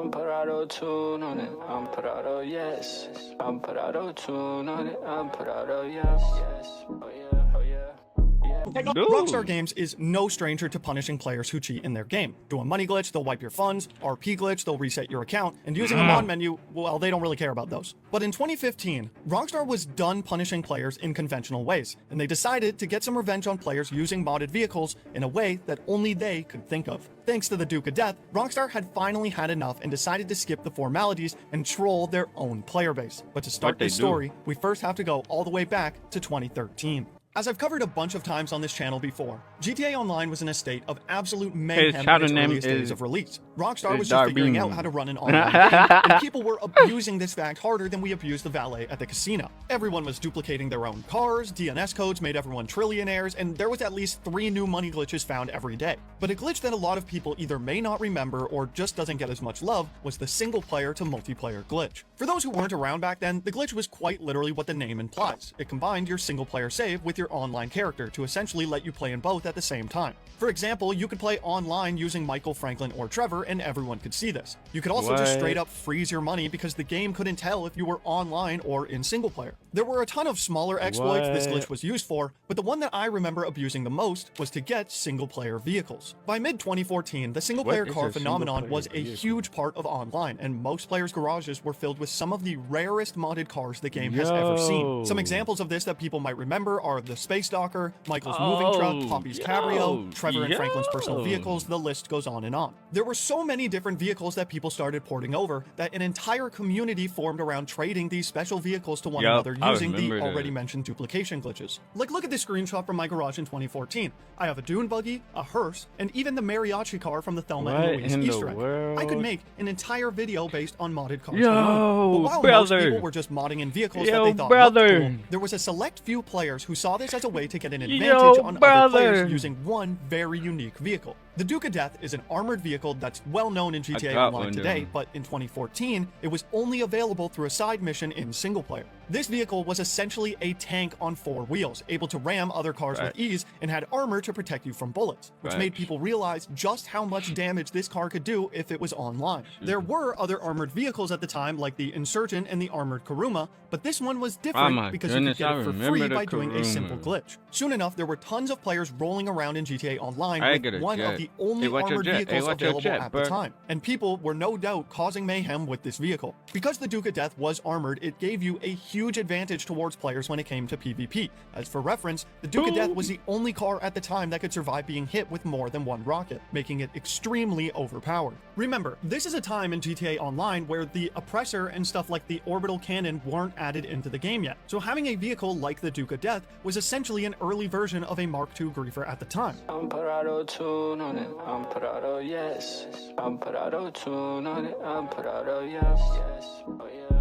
I'm put auto-tune on it. I'm put auto, yes. I'm put auto-tune on it. I'm put auto, yes. Oh yeah, oh yeah. Rockstar Games is no stranger to punishing players who cheat in their game. Do a money glitch, they'll wipe your funds, RP glitch, they'll reset your account, and using a mod menu, well, they don't really care about those. But in 2015, Rockstar was done punishing players in conventional ways, and they decided to get some revenge on players using modded vehicles in a way that only they could think of. Thanks to the Duke of Death, Rockstar had finally had enough and decided to skip the formalities and troll their own player base. But to start this story, we first have to go all the way back to 2013. As I've covered a bunch of times on this channel before, GTA Online was in a state of absolute mayhem in its earliest days of release. Rockstar was just figuring out how to run an online game, and people were abusing this fact harder than we abused the valet at the casino. Everyone was duplicating their own cars, DNS codes made everyone trillionaires, and there was at least 3 new money glitches found every day. But a glitch that a lot of people either may not remember or just doesn't get as much love was the single player to multiplayer glitch. For those who weren't around back then, the glitch was quite literally what the name implies. It combined your single player save with your online character to essentially let you play in both at the same time. For example, you could play online using Michael, Franklin, or Trevor, and everyone could see this. You could also just straight up freeze your money because the game couldn't tell if you were online or in single player. There were a ton of smaller exploits this glitch was used for, but the one that I remember abusing the most was to get single player vehicles. By mid-2014, the single player car phenomenon was a huge part of online, and most players' garages were filled with some of the rarest modded cars the game has ever seen. Some examples of this that people might remember are the Space Docker, Michael's moving truck, Poppy's Cabrio, Trevor and Franklin's personal vehicles, the list goes on and on. There were so many different vehicles that people started porting over that an entire community formed around trading these special vehicles to one another using the already mentioned duplication glitches. Like, look at this screenshot from my garage in 2014. I have a dune buggy, a hearse, and even the mariachi car from the Thelma and Louise Easter egg. I could make an entire video based on modded cars alone. But while most people were just modding in vehicles that they thought looked cool, there was a select few players who saw this as a way to get an advantage on other players using one very unique vehicle. The Duke of Death is an armored vehicle that's well known in GTA Online today, but in 2014, it was only available through a side mission in single player. This vehicle was essentially a tank on 4 wheels, able to ram other cars with ease, and had armor to protect you from bullets, which made people realize just how much damage this car could do if it was online. There were other armored vehicles at the time, like the Insurgent and the armored Kuruma, but this one was different because you could get it for free by doing a simple glitch. Soon enough, there were tons of players rolling around in GTA Online with one of the only armored vehicles available at the time, and people were no doubt causing mayhem with this vehicle. Because the Duke of Death was armored, it gave you a huge advantage towards players when it came to PvP. As for reference, the Duke of Death was the only car at the time that could survive being hit with more than one rocket, making it extremely overpowered. Remember, this is a time in GTA Online where the oppressor and stuff like the orbital cannon weren't added into the game yet, so having a vehicle like the Duke of Death was essentially an early version of a Mark II griefer at the time. I'm put auto-tune on it. I'm put auto, yes. I'm put auto-tune on it. I'm put auto, yes. Oh yeah.